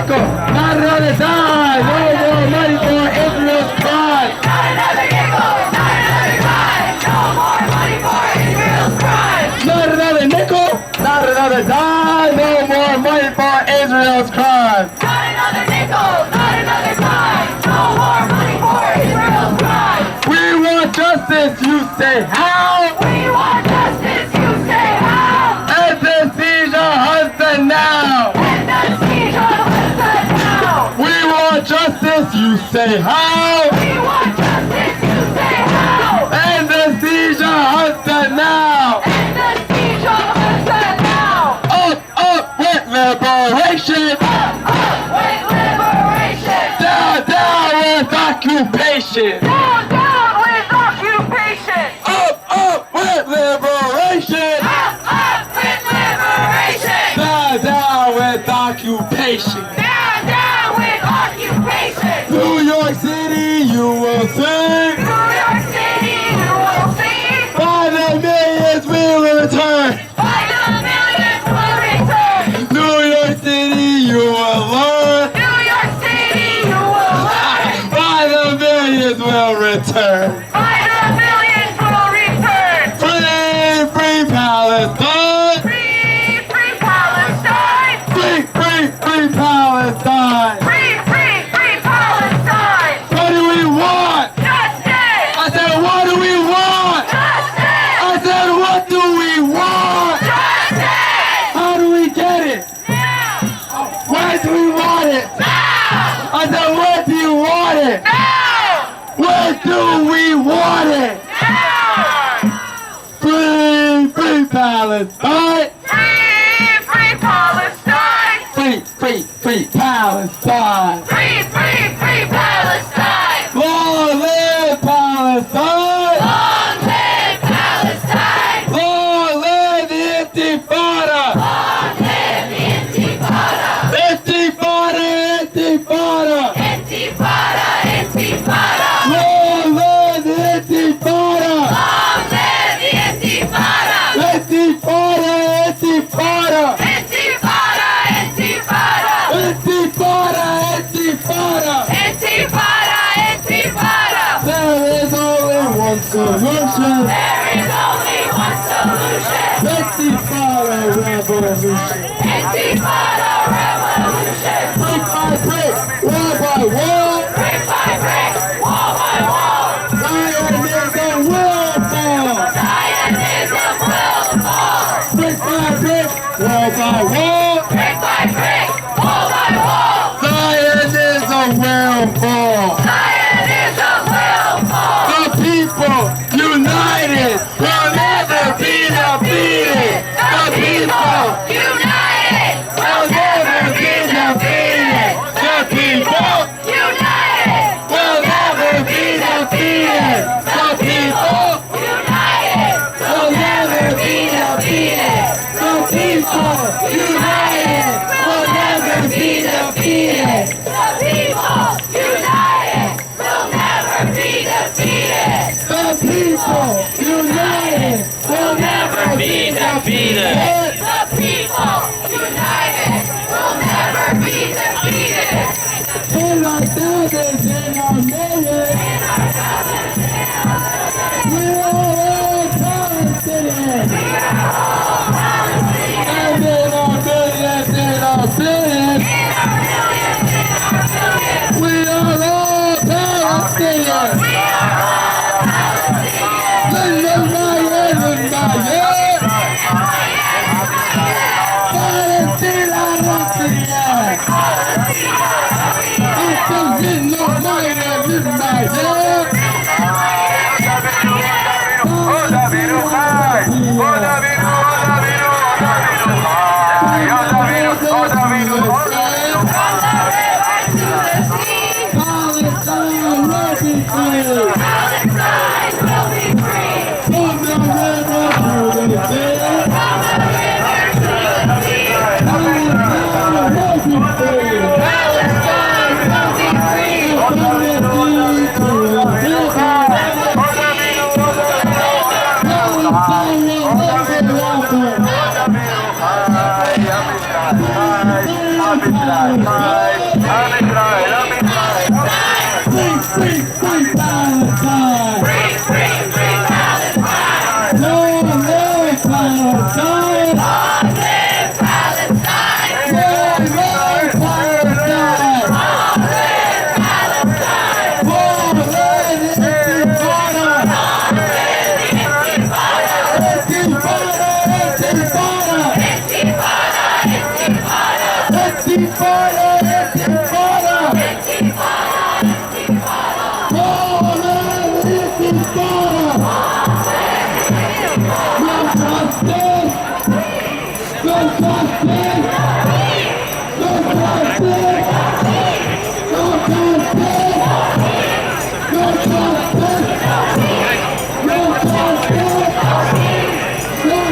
nickel, not another dime. No more money for Israel's crime. Not another nickel, not another dime. No more money for Israel's crime. Not another nickel, not another dime. No more money for Israel's crime. Not another nickel, not another dime. No more money for Israel's crime. We want justice, you say how? We want justice, you say how? End the siege of Hudson now. End the siege of Hudson now. We want justice, you say how? We want justice, you say how? End the siege of Hudson now. End the siege of Hudson now. Up with liberation. Up with liberation. Down with occupation. Down with occupation. Up with liberation. Up with liberation. Down with occupation. Down with occupation. New York City, you will see. New York City, you will see. By the millions we will return. By the millions will return. New York City, you will learn. New York City, you will learn. By the millions will return. By the millions will return. Free Palestine. Free Palestine. Free Palestine. Free Palestine. What do we want? Justice. I said, what do we want? Justice. I said, what do we want? Justice. How do we get it? Now. Where do we want it? Now. I said, where do you want it? Now. Where do we want it? Now. Free Palestine. Free Palestine. Free Palestine. Free Palestine. Long live Palestine. Long live Palestine. Long live the Intifada. Long live the Intifada. Intifada. Intifada. Intifada. Long live the Intifada. Long live the Intifada. Intifada. Intifada. Intifada. There is only one solution. There is only one solution. Intifada revolution. Intifada revolution. Brick by brick, wall by wall. Brick by brick, wall by wall. Zionism will fall. Zionism will fall. Brick by brick, wall by wall. Brick by brick, wall by wall. Zionism will fall. Zionism will fall. The people united will never be defeated. The people United will never be defeated. The people United will never be defeated. The people United will never be defeated. The people united will never be defeated. The people united will never be defeated. The people united will never be defeated. The people united will never be defeated. In our thousands, in our millions, we are all Palestinians. And in our millions, in our billions, we are all Palestinians. Bye. Free, free, free Palestine! Free, free, free Palestine! Long live Palestine! Long live Palestine! Long live Palestine! Long live Palestine! Long live Intifada! Long live the Intifada! Intifada! Intifada! Intifada! Intifada! Intifada! Intifada! Long live Intifada! No justice! No justice! No justice! No justice! No justice! No justice! No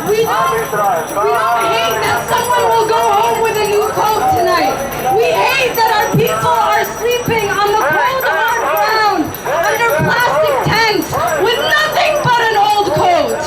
We don't hate that someone will go home with a new coat tonight. We hate that our people are sleeping on the cold hard ground under plastic tents with nothing but an old coat.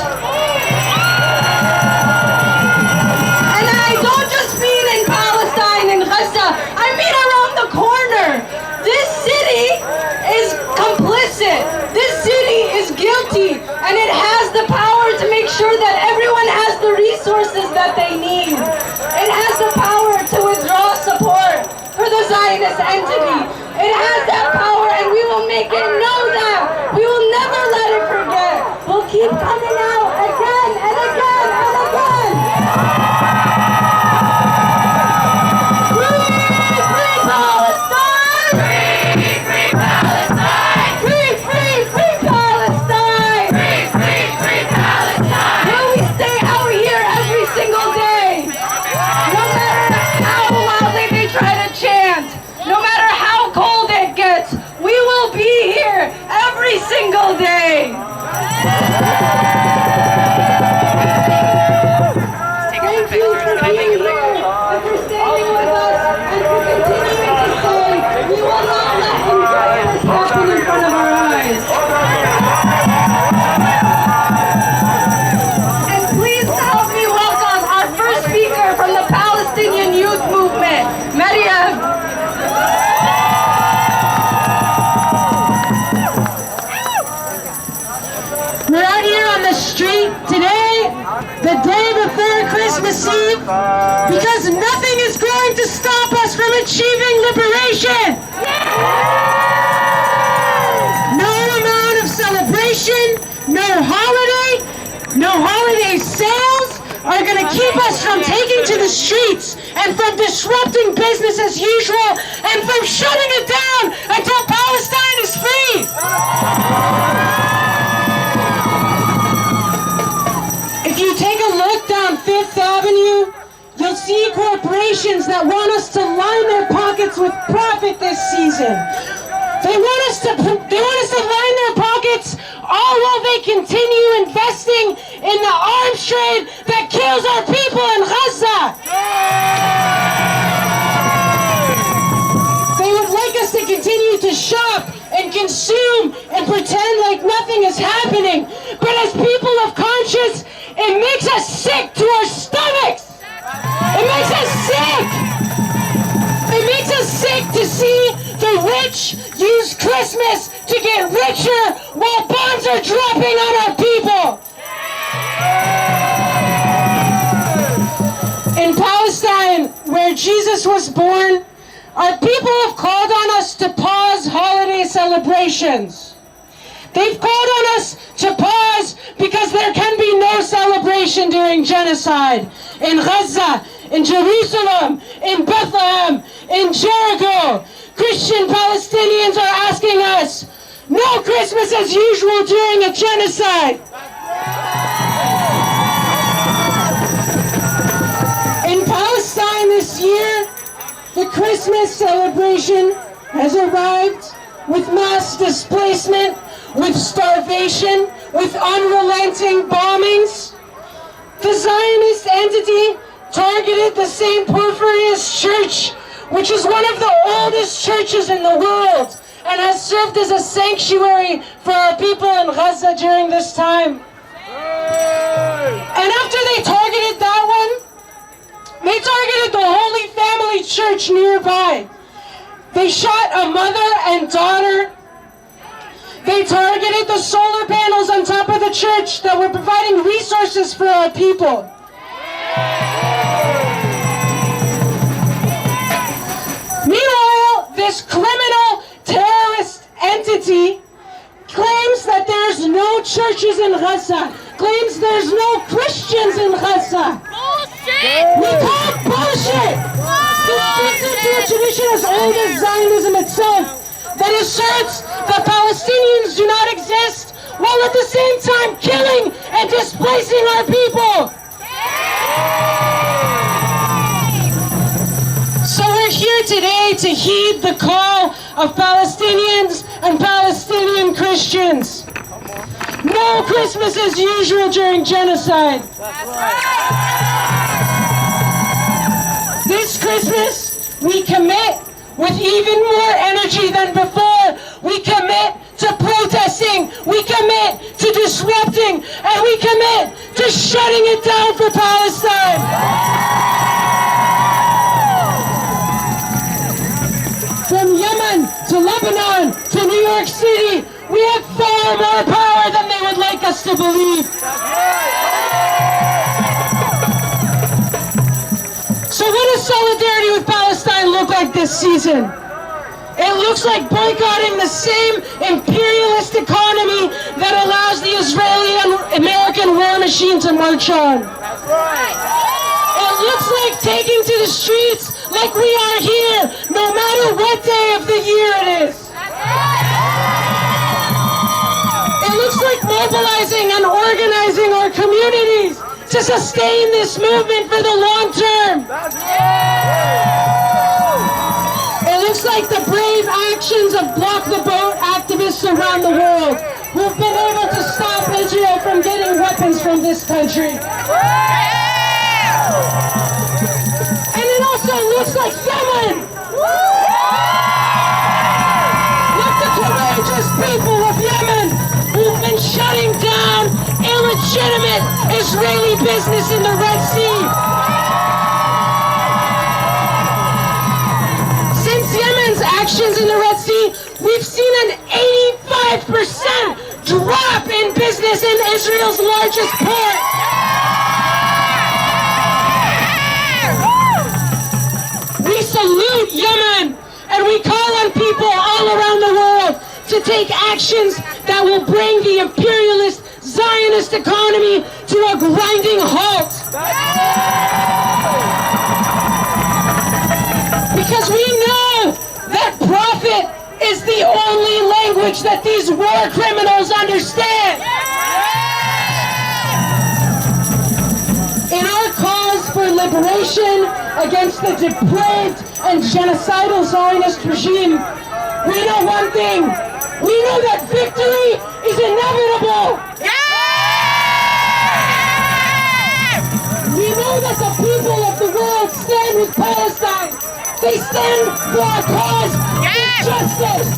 And I don't just mean in Palestine, in Gaza, I mean around the corner. This city is complicit. This city is guilty, and it has the power to make sure that everyone has the resources that they need. It has the power to withdraw support for the Zionist entity. It has that power, and we will make it know that. We will never let it forget. We'll keep coming out again and again and again. Free Palestine! Free, free Palestine! Free, free, free Palestine! Free, free, free Palestine! Will we stay out here every single day? No matter how loudly they try to chant, no matter how cold it gets, we will be here every single day. Thank you for being here and for standing with us and for continuing to say we will not let injustice happen in front of our eyes. And please help me welcome our first speaker from the Palestinian Youth Movement, Maryam. We're out here on the street today, the day before Christmas Eve, because nothing is going to stop us from achieving liberation. No amount of celebration, no holiday sales are going to keep us from taking to the streets and from disrupting business as usual and from shutting it down until Palestine is free. If you take a look down Fifth Avenue, you'll see corporations that want us to line their pockets with profit this season. They want us to line their pockets all while they continue investing in the arms trade that kills our people in Gaza. They would like us to continue to shop and consume and pretend like nothing is happening. people have called on us to pause holiday celebrations. They've called on us to pause because there can be no celebration during genocide. In Gaza, in Jerusalem, in Bethlehem, in Jericho, Christian Palestinians are asking us, no Christmas as usual during a genocide. In Palestine this year, the Christmas celebration has arrived with mass displacement, with starvation, with unrelenting bombings. The Zionist entity targeted the St. Porphyrius Church, which is one of the oldest churches in the world and has served as a sanctuary for our people in Gaza during this time. And after they targeted that one, they targeted the Holy Family Church nearby. They shot a mother and daughter. They targeted the solar panels on top of the church that were providing resources for our people. Meanwhile, this criminal terrorist entity claims that there's no churches in Gaza, claims there's no Christians in Gaza. Bullshit! We call it bullshit! This fits into a tradition as old as Zionism itself that asserts that Palestinians do not exist while at the same time killing and displacing our people. So we're here today to heed the call of Palestinians and Palestinian Christians. No Christmas as usual during genocide. This Christmas, we commit with even more energy than before. We commit to protesting, we commit to disrupting, and we commit to shutting it down for Palestine. From Yemen to Lebanon to New York City, we have far more power than they would like us to believe. So what does solidarity with Palestine look like this season? It looks like boycotting the same imperialist economy that allows the Israeli and American war machine to march on. It looks like taking to the streets like we are here, no matter what day of the year it is. It looks like mobilizing and organizing our communities to sustain this movement for the long term. It looks like the brave actions of Block the Boat activists around the world who've been able to stop Israel from getting weapons from this country. And it also looks like Yemen. Like the courageous people of Yemen who've been shutting down illegitimate Israeli business in the Red Sea. Since Yemen's actions in the Red Sea, we've seen an 85% drop in business in Israel's largest port. We salute Yemen, and we call on people all around the world to take actions that will bring the imperialist Zionist economy to a grinding halt. Because we know that profit is the only language that these war criminals understand. In our cause for liberation against the depraved and genocidal Zionist regime, we know one thing. We know that victory is inevitable. We know that the people of the world stand with Palestine. They stand for our cause for justice.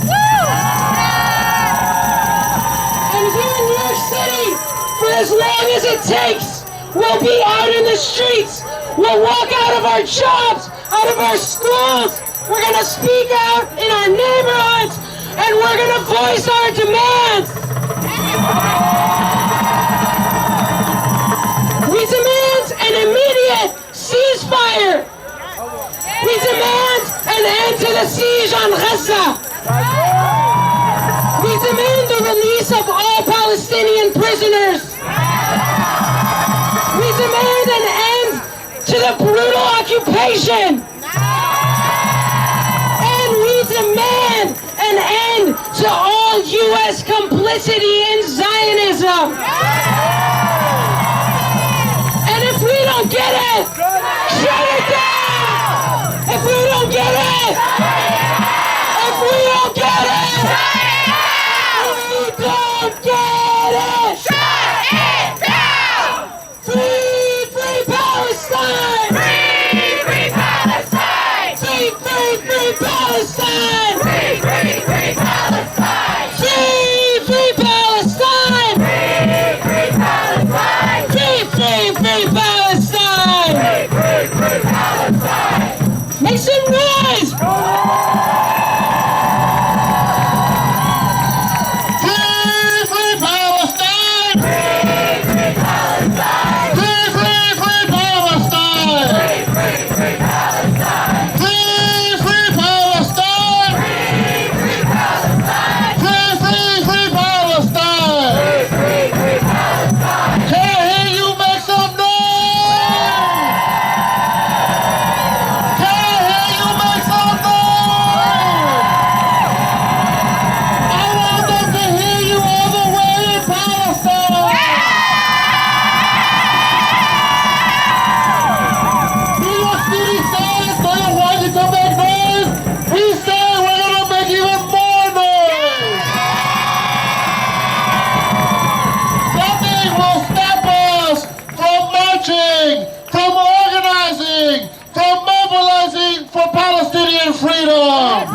And here in New York City, for as long as it takes, we'll be out in the streets. We'll walk out of our jobs, out of our schools. We're going to speak out in our neighborhoods, and we're going to voice our demands. We demand an immediate ceasefire. We demand an end to the siege prisoners. We demand an end to the brutal occupation. And we demand an end to all U.S. complicity in Zionism. And if we don't get it, shut it down! If we don't get it, if we don't get it, we don't get it, Shut it down! free, free Palestine! Free, free Palestine! Free, free, free Palestine! Free, free, free Palestine! Free, free Palestine! Free, free Palestine! Free, free, free Palestine! Free, free, free Palestine! Make some noise! Free, free Palestine! Free, free Palestine! Free, free, free Palestine! Free, free, free Palestine! Free, free Palestine! Free, free Palestine! Free, free, free Palestine! Free, free, free Palestine! Can I hear you make some noise? Can I hear you make some noise? I want them to hear you all the way in Palestine. New York City says they don't want you to make noise. We say we're gonna make even more noise. Nothing will stop us from marching, from organizing, from mobilizing for Palestinian freedom.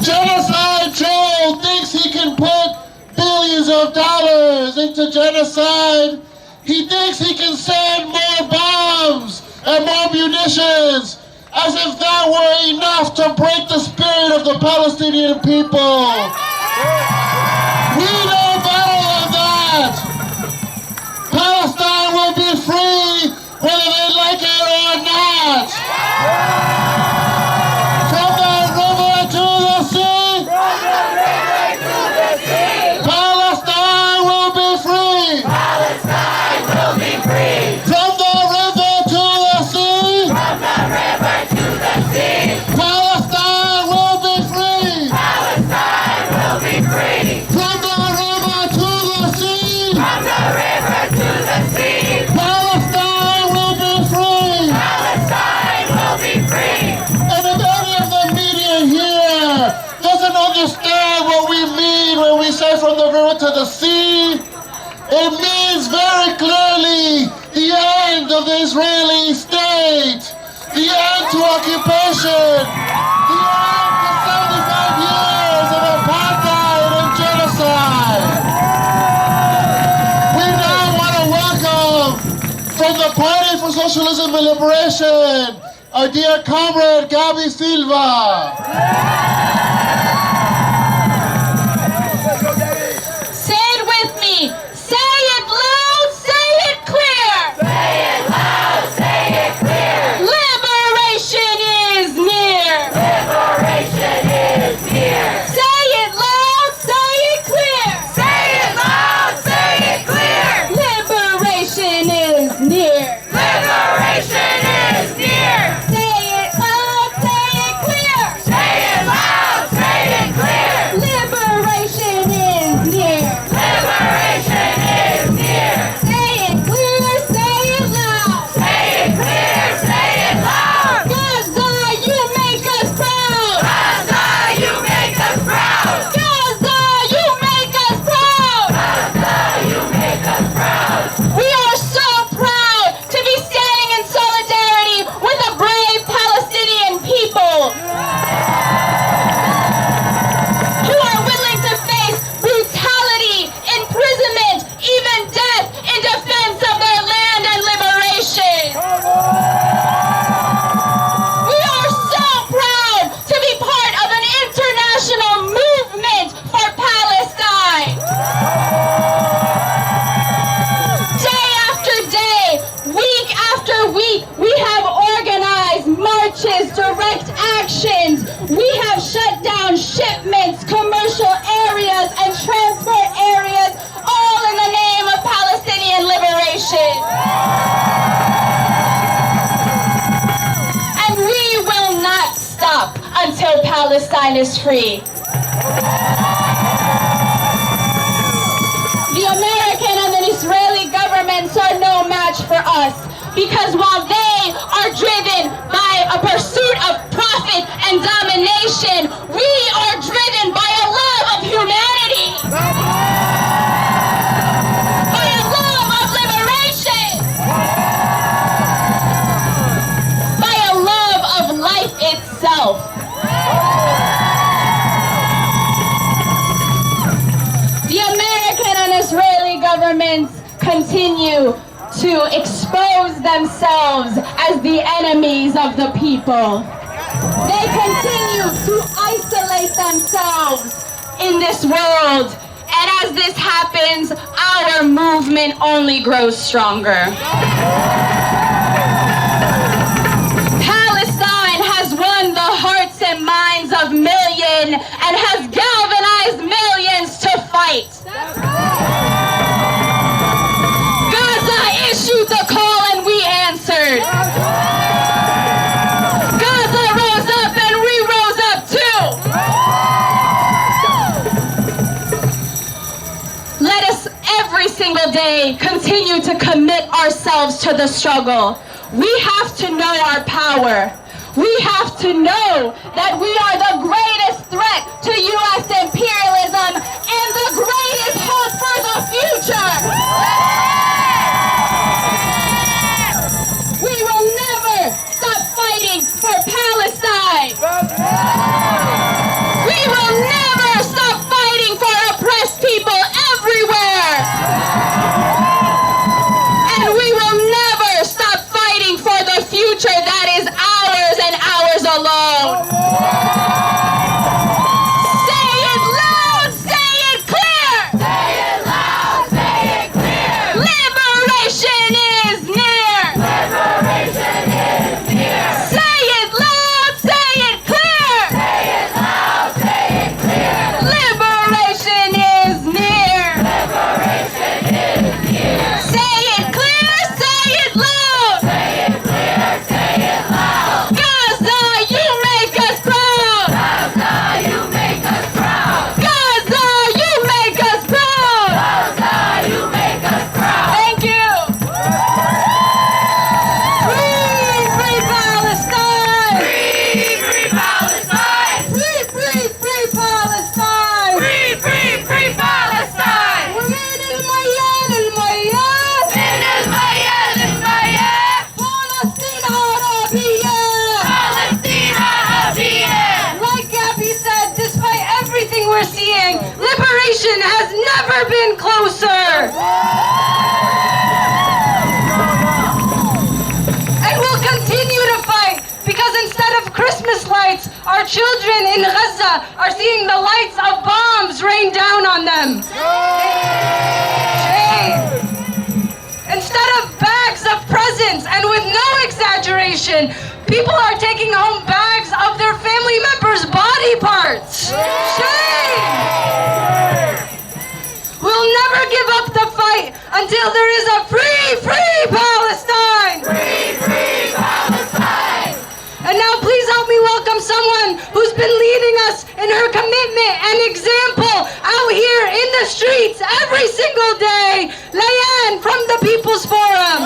Genocide Joe thinks he can put billions of dollars into genocide. He thinks he can send more bombs and more munitions, as if that were enough to break the spirit of the Palestinian people. We know better than that. Palestine will be free whether they like it or not. From the river to the sea, Palestine will be free. Palestine will be free! From the river to the sea, From the river to the sea! Palestine will be free. Palestine will be free! From the river to the sea, From the river to the sea! Palestine will be free. Palestine will be free! And if any of the media here doesn't understand what we mean when we say from the river to the sea, it means very clearly the end of the Israeli state, the end to occupation, the end to 75 years of apartheid and genocide. We now want to welcome from the Party for Socialism and Liberation, our dear comrade Gabi Silva. Say it with me. Say it loud, say it clear. Say it loud, say it clear! Liberation is near. Liberation is near! Say it loud, say it clear. Say it loud, say it clear! Liberation is near. Liberation is near! Say it loud, say it clear. Say it Palestine is free. The American and the Israeli governments are no match for us, because while they are driven by a pursuit of profit and domination, we are driven by a love of humanity, by a love of liberation, by a love of life itself. The American and Israeli governments continue to expose themselves as the enemies of the people. They continue to isolate themselves in this world. And as this happens, our movement only grows stronger. Palestine has won the hearts and minds of millions and has galvanized millions to fight. Gaza issued the call and we answered. Gaza rose up and we rose up too. Let us every single day continue to commit ourselves to the struggle. We have to know our power. We have to know that we are the greatest threat to U.S. imperialism and the greatest hope for the future. We will never stop fighting for Palestine. We will never stop fighting for oppressed people everywhere. And we will never stop fighting for the future that is ours and ours alone. Say it loud, say it clear. Say it loud, say it clear. Liberation is near. Liberation is near. Say it loud, say it clear. Say it loud, say it clear. Liberation is near. Liberation is near. Say it clear, say it loud. Say it clear, say it loud. Gaza, you make us proud. Gaza, you make us proud. Gaza, you make us proud. Gaza, you make us proud. Thank you. Free, free Palestine. Free, free Palestine. Free, free, free Palestine. Free, free, free Palestine. وين الميان الميان. من الميال الميال. فلسطين عربية. فلسطين عربية. Like Gabby said, despite everything we're seeing, liberation has never been closer. And we'll continue to fight, because instead of Christmas lights, our children in Gaza are seeing the lights of bombs rain down on them. Shame. Instead of bags of presents, and with no exaggeration, people are taking home bags of their family members' body parts. Shame! We'll never give up the fight until there is a free, free Palestine. Free, free Palestine. And now please help me welcome someone who's been leading us in her commitment and example out here in the streets every single day. Layan from the People's Forum.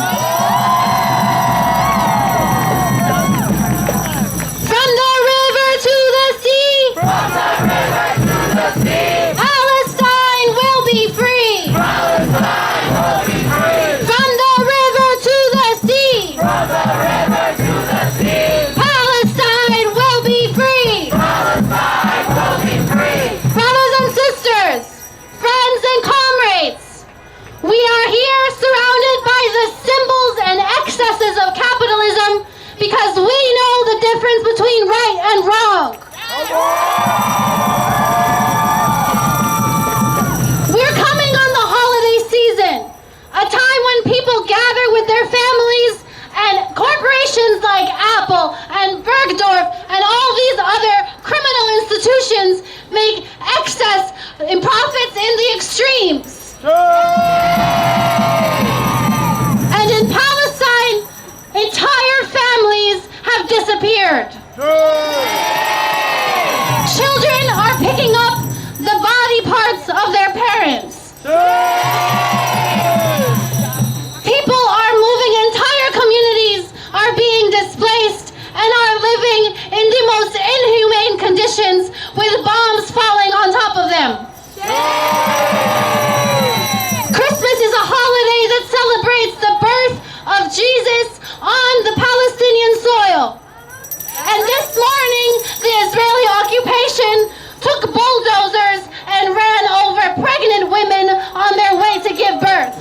From the river to the sea, From the river to the sea. Palestine will be free. Palestine will be free. From the river to the sea, From the river to the sea. Palestine will be free. Palestine will be free. Brothers and sisters, friends and comrades, we are here surrounded by the symbols and excesses of capitalism because we know the difference between right and wrong. We're coming on the holiday season, a time when people gather with their families and corporations like Apple and Bergdorf and all these other criminal institutions make excess in profits in the extremes. And in Palestine, entire families have disappeared. Children picking up the body parts of their parents. People are moving, entire communities are being displaced and are living in the most inhumane conditions with bombs falling on top of them. Christmas is a holiday that celebrates the birth of Jesus on the Palestinian soil. And this morning, the Israeli occupation took bulldozers and ran over pregnant women on their way to give birth.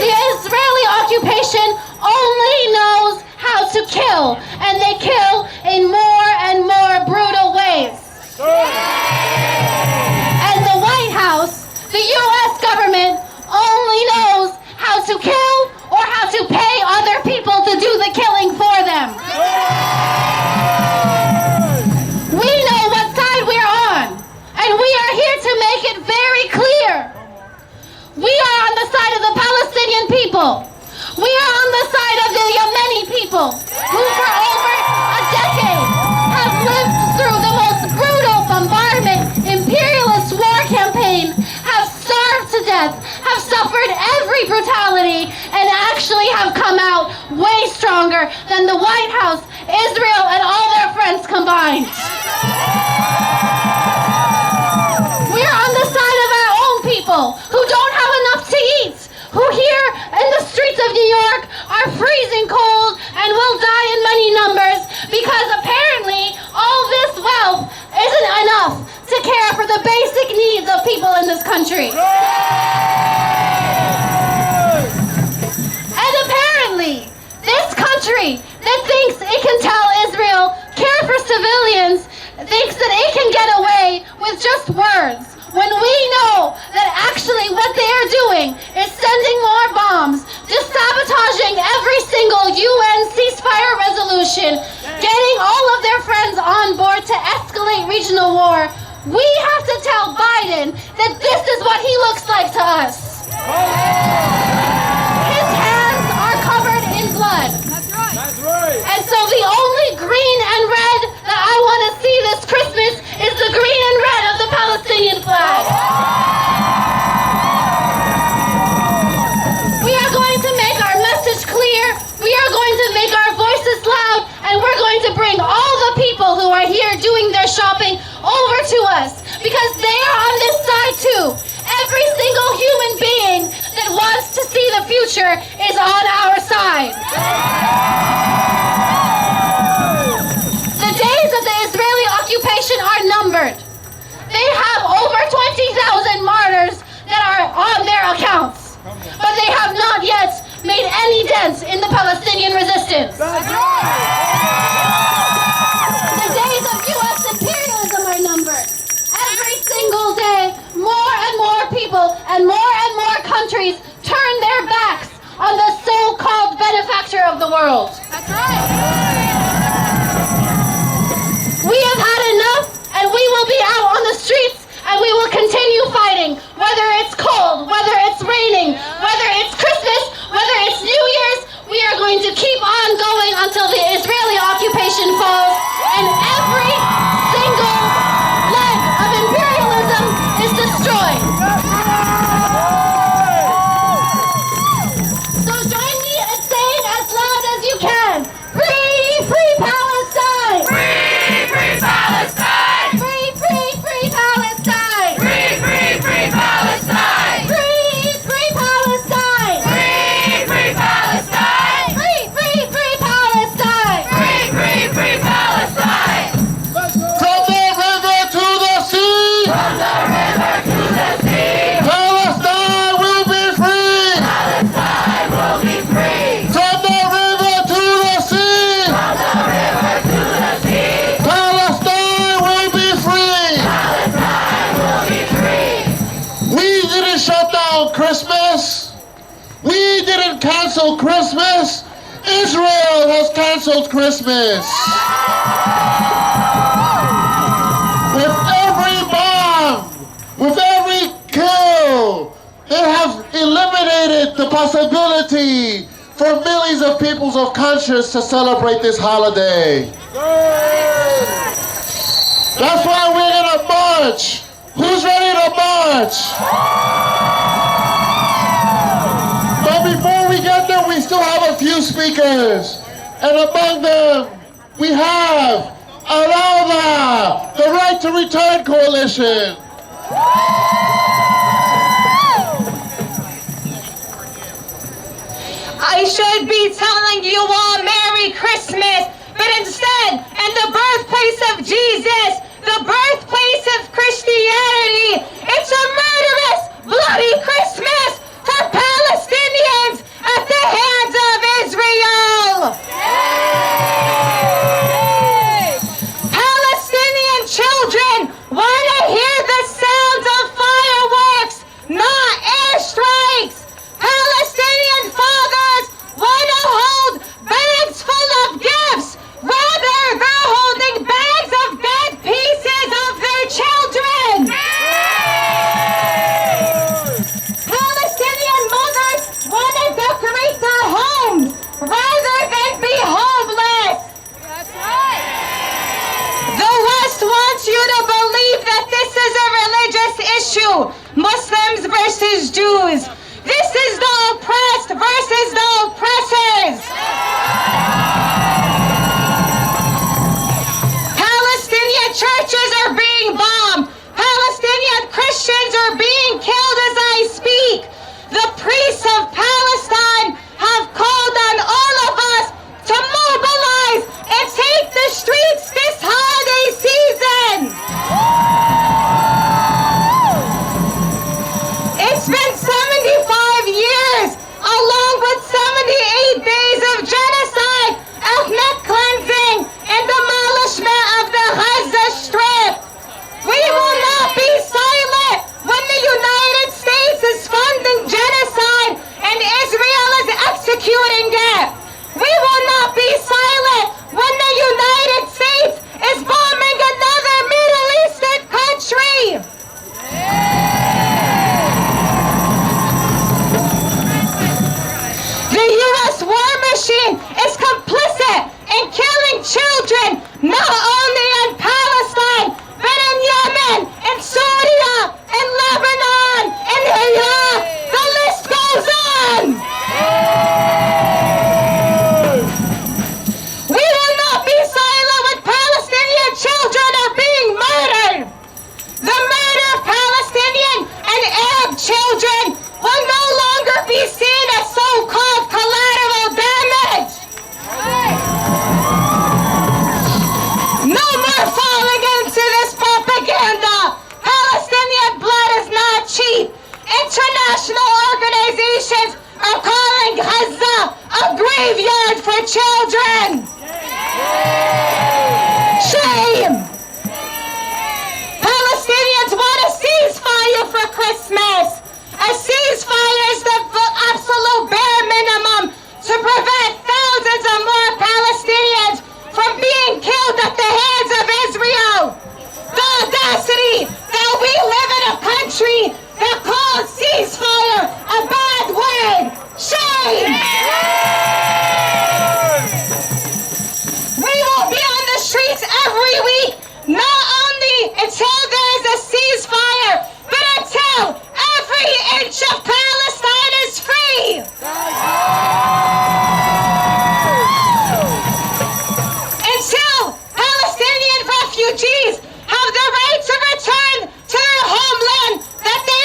The Israeli occupation only knows how to kill, and they kill in more and more brutal ways. And the White House, the U.S. government, only knows how to kill or how to pay other people to do the killing for them. We know what side we're on, and we are here to make it very clear. We are on the side of the Palestinian people. We are on the side of the Yemeni people, who for over a decade have lived through the most brutal bombardment, imperialist war campaign, have starved to death, have suffered every brutality, and actually have come out way stronger than the White House, Israel, and all their friends combined. We're on the side of our own people who don't have enough to eat, who here in the streets of New York are freezing cold and will die in many numbers because apparently all this wealth isn't enough to care for the basic needs of people in this country. And apparently, this country that thinks it can tell Israel, care for civilians, thinks that it can get away with just words, when we know that actually what they are doing is sending more bombs, just sabotaging every single UN ceasefire resolution, getting all of their friends on board to escalate regional war. We have to tell Biden that this is what he looks like to us. His hands are covered in blood. That's right. And so the only green and red that I want to see this Christmas is the green and red of the Palestinian flag. We are going to make our message clear. We are going to make our voices loud, and we're going to bring all the people who are here doing their shopping over to us, because they are on this side too. Every single human being that wants to see the future is on our side. The days of the Israeli occupation are numbered. They have over 20,000 martyrs that are on their accounts, but they have not yet made any dent in the Palestinian resistance. That's right. The days of U.S. imperialism are numbered. Every single day, more and more people and more countries turn their backs on the so-called benefactor of the world. That's right. We have had enough, and we will be out on the streets, and we will continue fighting, whether it's cold, whether it's raining, whether it's Christmas, whether it's New Year's. We are going to keep on going until the Israeli occupation falls, and every single leg of imperialism is destroyed. So join me in saying as loud as you can, free, free Palestine! Free, free Palestine! Free, free, free Palestine! Free, free, free Palestine! Free, free Palestine! Free, free Palestine! Free, free, free Palestine! Free, free, free Palestine! From the river to the sea, From the river to the sea, Palestine will be free. Palestine will be free. From the river to the sea, From the river to the sea, Palestine will be free. Palestine will be free. We didn't shut down Christmas. We didn't cancel Christmas. Israel has canceled Christmas. With every bomb, with every kill, they have eliminated the possibility for millions of peoples of conscience to celebrate this holiday. That's why we're gonna march. Who's ready to march? But before we get there, we still have a few speakers. And among them, we have ARAVA, the Right to Return Coalition. I should be telling you all Merry Christmas, but instead, in the birthplace of Jesus, the birthplace of Christianity, it's a murderous, bloody Christmas for Palestinians at the hands of Israel. Palestinian children want to hear the sounds of fireworks, not airstrikes. Palestinian fathers want to hold bags full of gifts. Rather, they're holding bags of dead pieces of their children. Palestinian mothers want to decorate their homes rather than be homeless. That's right. The West wants you to believe that this is a religious issue. Muslims versus Jews. This is the oppressed versus the oppressors. Palestinian churches are being bombed. Palestinian Christians are being killed as I speak. The priests of Palestine have called on all of us to mobilize and take the streets this holiday season. It's been 75 years, along with 78 days of genocide, ethnic cleansing, and demolishment of the Gaza Strip. We will not be silent when the United States is funding genocide and Israel is executing it. We will not be silent when the United States is bombing another Middle Eastern country. The U.S. war machine is complicit in killing children, not only in Palestine, but in Yemen, in Syria, in Lebanon, in Iraq. The list goes on. We will not be silent when Palestinian children are being murdered. The murder of Palestinian and Arab children will no longer be seen as so-called collateral damage. No more falling into this propaganda. Palestinian blood is not cheap. International organizations are calling Gaza a graveyard for children. Shame! Palestinians want a ceasefire for Christmas. A ceasefire is the absolute bare minimum to prevent thousands of more Palestinians from being killed at the hands of Israel. The audacity that we live in a country that calls ceasefire a bad word. Shame! We will be on the streets every week, not only until there is a ceasefire, but until every inch of Palestine is free. Until Palestinian refugees have the right to return to their homeland that they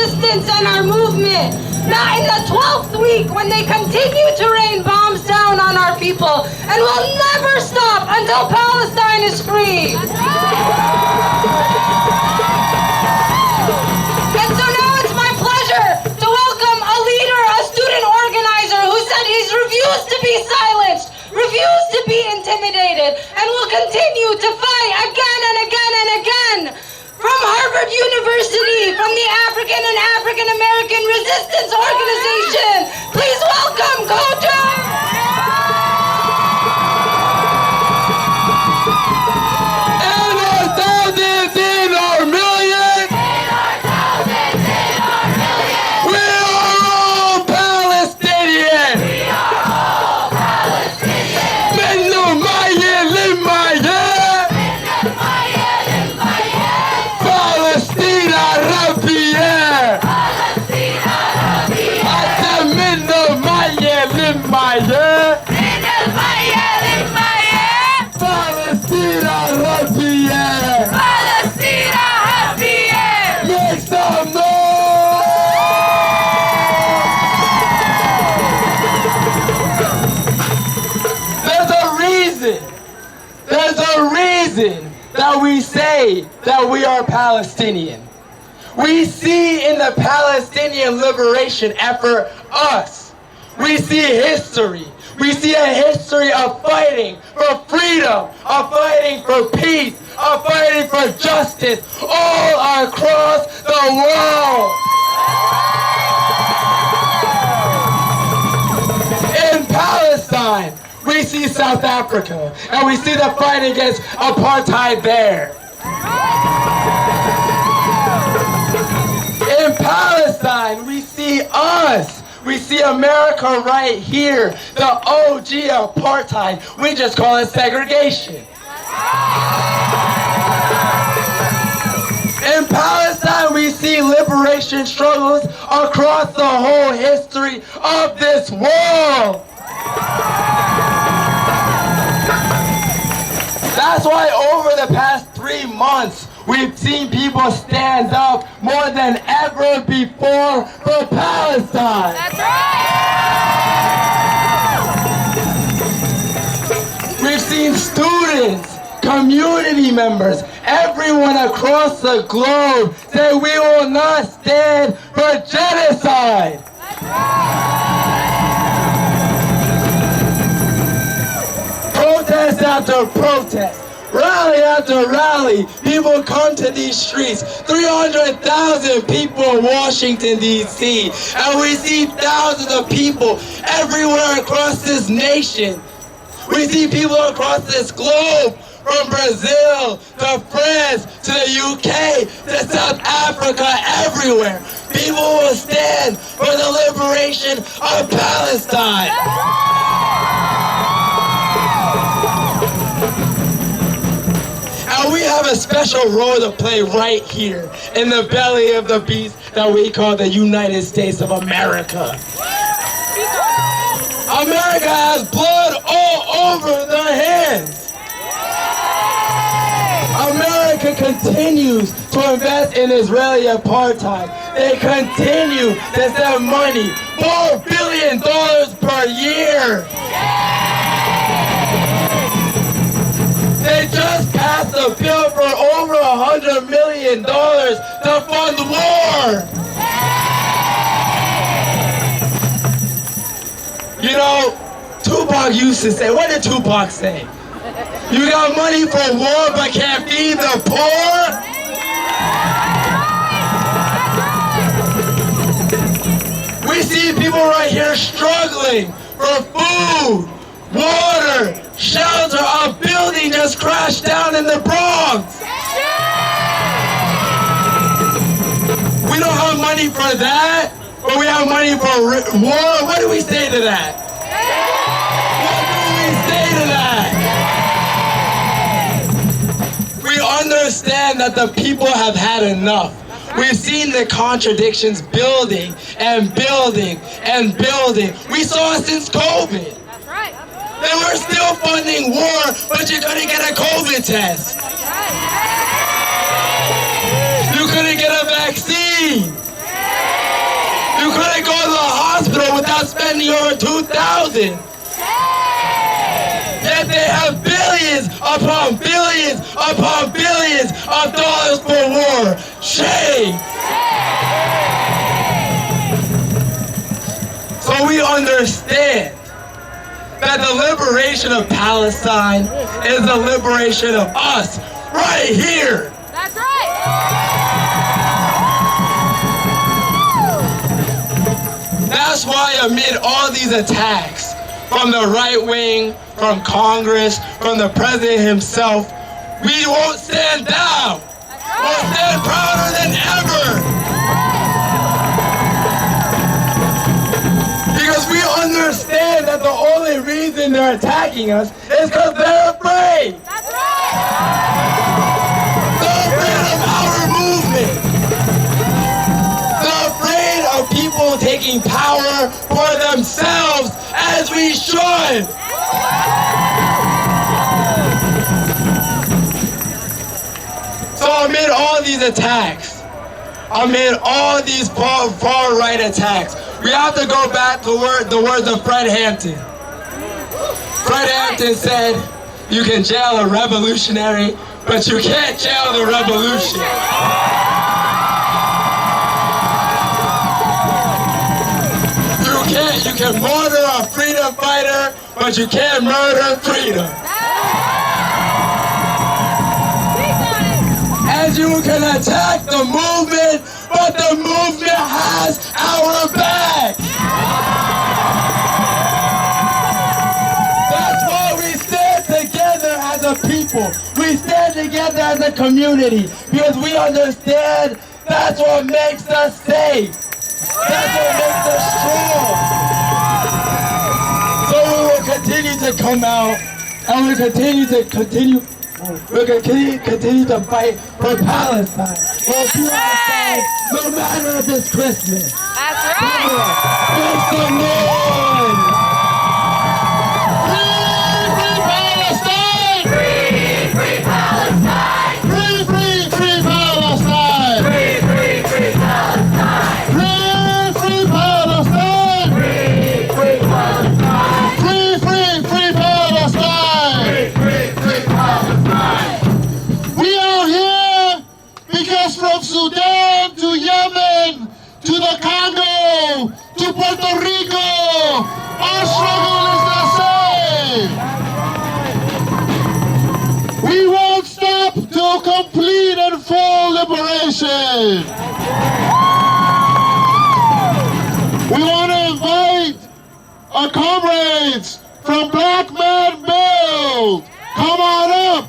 resistance and our movement. Not in the 12th week when they continue to rain bombs down on our people. And we'll never stop until Palestine is free. And so now it's my pleasure to welcome a leader, a student organizer who said he's refused to be silenced, refused to be intimidated, and will continue to fight again and again and again. From Harvard University, from the African and African American Resistance Organization, please welcome Kojo! And our thousands in our millions! We are all Palestinians! Minnu Maya Limaya! Palestina Rabia! I said Minnu Maya Limaya! Palestina Rabia! Make some noise! There's a reason that we say that we are Palestinian. We see in the Palestinian liberation effort us. We see history. We see a history of fighting for freedom, of fighting for peace, of fighting for justice all across the world. In Palestine, we see South Africa, and we see the fight against apartheid there. In Palestine, we see us. We see America right here, the OG apartheid. We just call it segregation. In Palestine, we see liberation struggles across the whole history of this world. That's why over the past 3 months, we've seen people stand up more than ever before for Palestine. That's right! We've seen students, community members, everyone across the globe say we will not stand for genocide. Protest after protest, rally after rally, people come to these streets. 300,000 people in Washington, D.C. And we see thousands of people everywhere across this nation. We see people across this globe, from Brazil to France to the UK to South Africa, everywhere. People will stand for the liberation of Palestine. And we have a special role to play right here in the belly of the beast that we call the United States of America. America has blood all over their hands. America continues to invest in Israeli apartheid. They continue to send money, $4 billion per year. They just passed a bill for over $100 million to fund war. You know, Tupac used to say, what did Tupac say? You got money for war but can't feed the poor? We see people right here struggling for food, water, shelter. A building just crashed down in the Bronx. We don't have money for that, but we have money for war. What do we say to that? What do we say to that? We understand that the people have had enough. We've seen the contradictions building and building and building. We saw it since COVID. That's right. They were still funding war, but you couldn't get a COVID test. That's right. You couldn't get a vaccine. can't go to the hospital without spending over $2,000. Yet they have billions upon billions upon billions of dollars for war. Shame! So we understand that the liberation of Palestine is the liberation of us right here. That's right. That's why amid all these attacks from the right wing, from Congress, from the president himself, we won't stand down. We'll stand prouder than ever. Because we understand that the only reason they're attacking us is because they're afraid. That's right. They're afraid of our movement. They're afraid of people taking power for themselves, as we should. So amid all these attacks, amid all these far-right attacks, we have to go back to the words of Fred Hampton. Fred Hampton said, you can jail a revolutionary, but you can't jail the revolution. You can murder a freedom fighter, but you can't murder freedom. And you can attack the movement, but the movement has our back. That's why we stand together as a people. We stand together as a community because we understand that's what makes us safe. That's what makes us strong. So we will continue to come out and we'll continue to fight for Palestine. For Palestine, no matter this Christmas. That's right. Make some noise! Free, free Palestine! Free, free Palestine. Free, free, free Palestine! Free, free, free Palestine. Free, free Palestine! Free, free Palestine. Free, free, free Palestine! Free, free, free Palestine. We are here because from Sudan to Yemen to the Congo to Puerto Rico, our struggle is the same. We won't stop till complete and full liberation. We want to invite our comrades from Black Man Build. Come on up.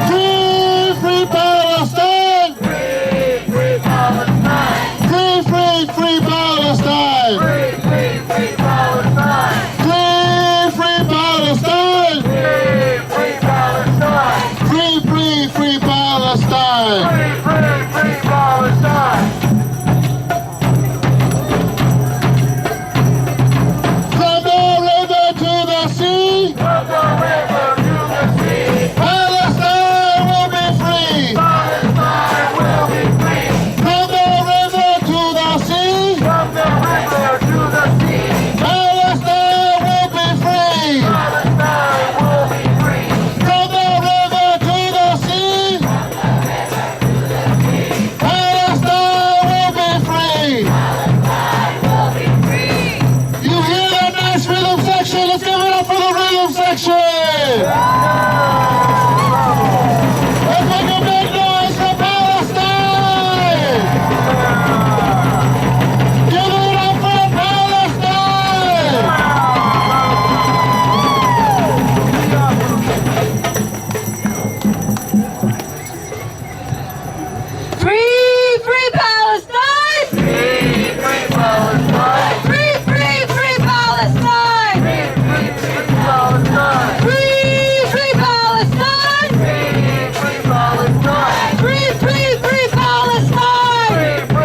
Free, free Palestine. Free, free Palestine. Free, free, free Palestine. Free, free, free Palestine. Free, free Palestine. Free, free Palestine. Free, free, free Palestine. Free, free, free Palestine. From the river to the sea, From the river to the sea, Palestine will be free. Palestine will be free. From the river to the sea, From the river to the sea, Palestine will be free. Palestine will be free. From the river to the sea, Palestine will be free. Will be free. You hear that nice rhythm section? Let's give it up for the rhythm section. Let's make a big noise for Palestine. Give it up for Palestine. Free, free Palestine! Free, free Palestine. Free, free, free Palestine! Free, free, free Palestine. Free, free Palestine! Free, free Palestine. Free, free, free Palestine! Free, free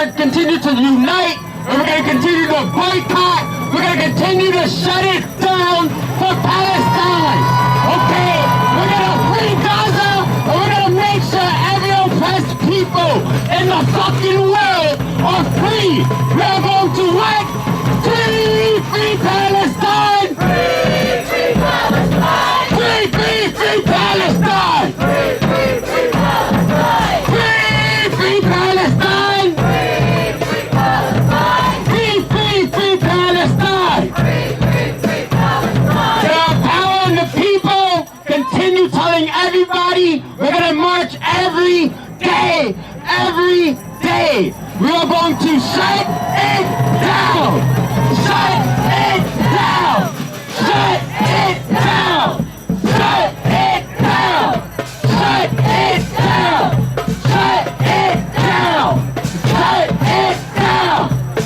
going to continue to unite, and we're going to continue to boycott. We're going to continue to shut it down for Palestine. Okay? We're going to free Gaza, and we're going to make sure every oppressed people in the fucking world are free. We're going to what? Free Palestine! Free Palestine! Free Palestine! Free Palestine! Free Palestine! Free Palestine! Free Palestine! Free Palestine! The power and the people continue telling everybody we're gonna march every day! Every day! We are going to shut it down! Shut it down! Shut it down! Shut it down! Shut it down! Shut it down! Shut it down!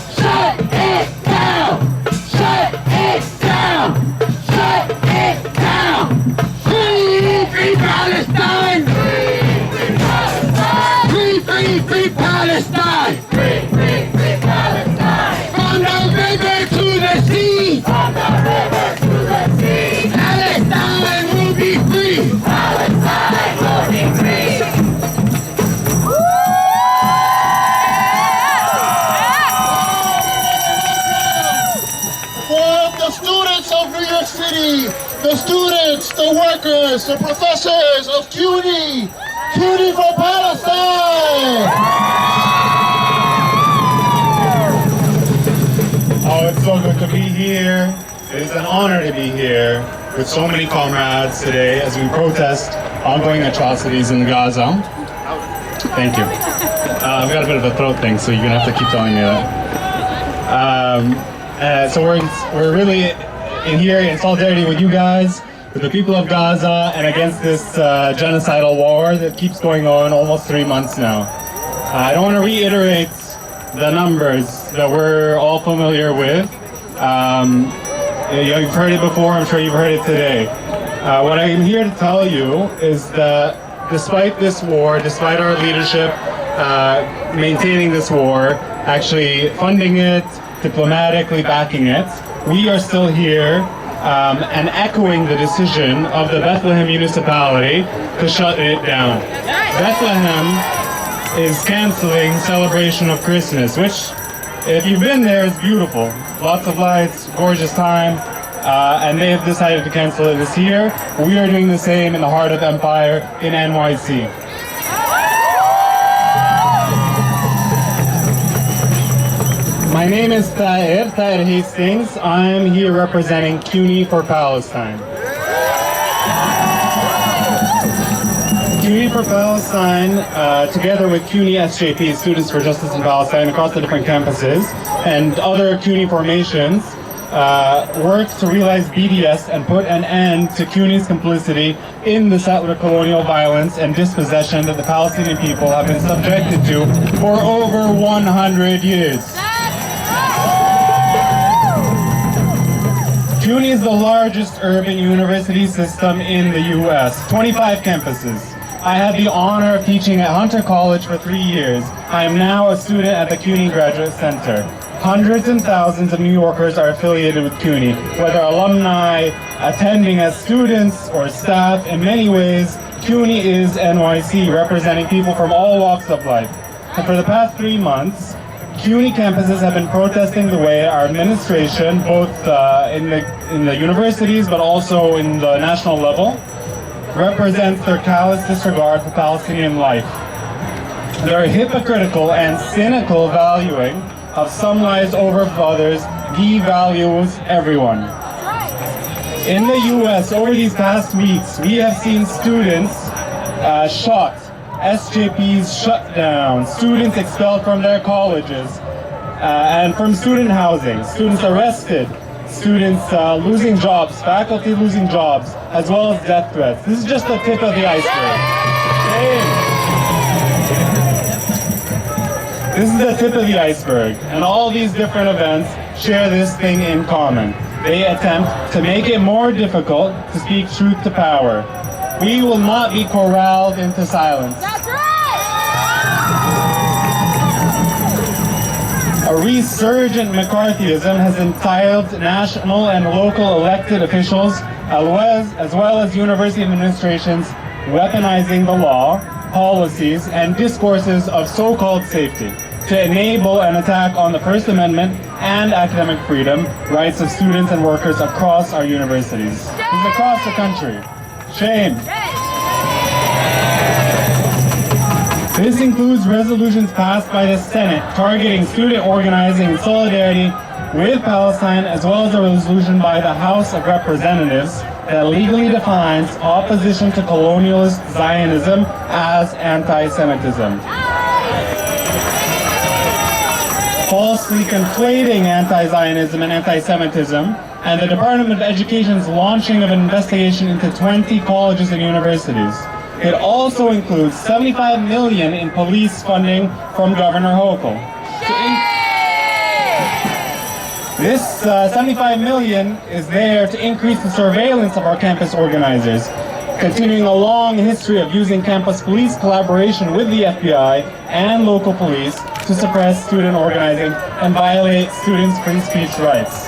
Shut it down! Shut it down! Shut it down! Free Palestine! Free Palestine! Free Palestine! Free Palestine! From the river to the sea! From the river to the sea! Palestine will be free! Palestine will be free! For the students of New York City, the students, the workers, the professors of CUNY, CUNY for Palestine! Oh, it's so good to be here. It is an honor to be here with so many comrades today as we protest ongoing atrocities in Gaza. Thank you. I've got a bit of a throat thing, so you're gonna have to keep telling me that. So we're really in here in solidarity with you guys, with the people of Gaza, and against this genocidal war that keeps going on almost 3 months now. I don't want to reiterate the numbers that we're all familiar with. You've heard it before, I'm sure you've heard it today. What I'm here to tell you is that despite this war, despite our leadership maintaining this war, actually funding it, diplomatically backing it, we are still here and echoing the decision of the Bethlehem municipality to shut it down. Bethlehem is canceling celebration of Christmas, which, if you've been there, is beautiful. Lots of lights, gorgeous time, and they have decided to cancel it this year. We are doing the same in the heart of Empire in NYC. My name is Tahir Hastings. I'm here representing CUNY for Palestine. CUNY for Palestine, together with CUNY SJP, Students for Justice in Palestine, across the different campuses, and other CUNY formations, work to realize BDS and put an end to CUNY's complicity in the settler colonial violence and dispossession that the Palestinian people have been subjected to for over 100 years. CUNY is the largest urban university system in the U.S., 25 campuses. I had the honor of teaching at Hunter College for 3 years. I am now a student at the CUNY Graduate Center. Hundreds and thousands of New Yorkers are affiliated with CUNY, whether alumni, attending as students, or staff. In many ways, CUNY is NYC, representing people from all walks of life. And for the past 3 months, CUNY campuses have been protesting the way our administration, both in the universities but also in the national level, represents their callous disregard for Palestinian life. Their hypocritical and cynical valuing of some lives over others devalues everyone. In the US, over these past weeks, we have seen students shot, SJPs shut down, students expelled from their colleges, and from student housing, students arrested, students losing jobs, faculty losing jobs, as well as death threats. This is just the tip of the iceberg. This is the tip of the iceberg, and all these different events share this thing in common. They attempt to make it more difficult to speak truth to power. We will not be corralled into silence. That's right! A resurgent McCarthyism has entitled national and local elected officials, as well as university administrations, weaponizing the law, policies, and discourses of so-called safety to enable an attack on the First Amendment and academic freedom, rights of students and workers across our universities. This is across the country. Shame. This includes resolutions passed by the Senate targeting student organizing in solidarity with Palestine, as well as a resolution by the House of Representatives that legally defines opposition to colonialist Zionism as anti-Semitism. Falsely conflating anti-Zionism and anti-Semitism, and the Department of Education's launching of an investigation into 20 colleges and universities. It also includes $75 million in police funding from Governor Hochul. This $75 million is there to increase the surveillance of our campus organizers, continuing a long history of using campus police collaboration with the FBI and local police to suppress student organizing and violate students' free speech rights.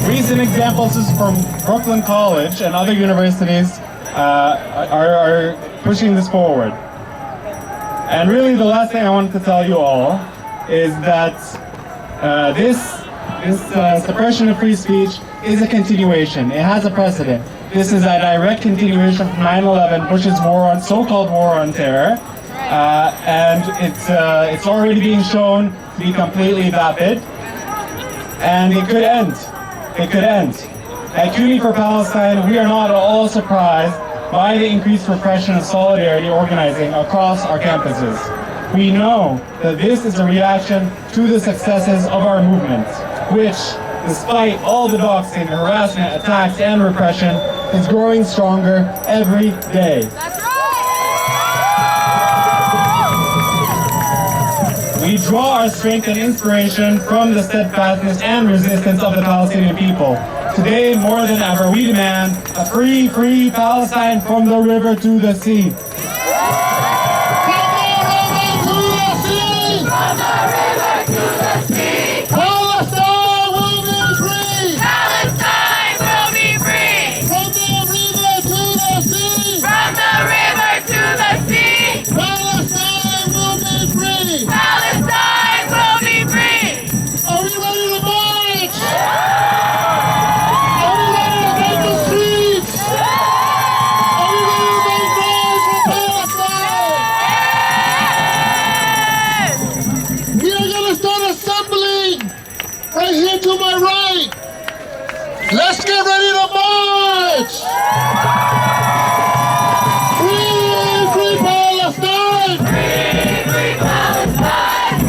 Recent examples from Brooklyn College and other universities are pushing this forward. And really the last thing I wanted to tell you all is that this suppression of free speech is a continuation. It has a precedent. This is a direct continuation from 9/11, Bush's so-called war on terror. And it's already being shown to be completely vapid. And it could end. It could end. At CUNY for Palestine, we are not at all surprised by the increased repression of solidarity organizing across our campuses. We know that this is a reaction to the successes of our movement, which, despite all the doxing, harassment, attacks, and repression, is growing stronger every day. That's right! We draw our strength and inspiration from the steadfastness and resistance of the Palestinian people. Today, more than ever, we demand a free, free Palestine from the river to the sea. To my right, let's get ready to march! Free, free Palestine! Free, free Palestine!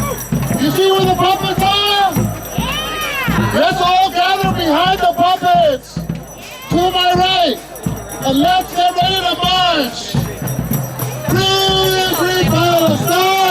You see where the puppets are? Yeah. Let's all gather behind the puppets to my right, and let's get ready to march! Free, free Palestine!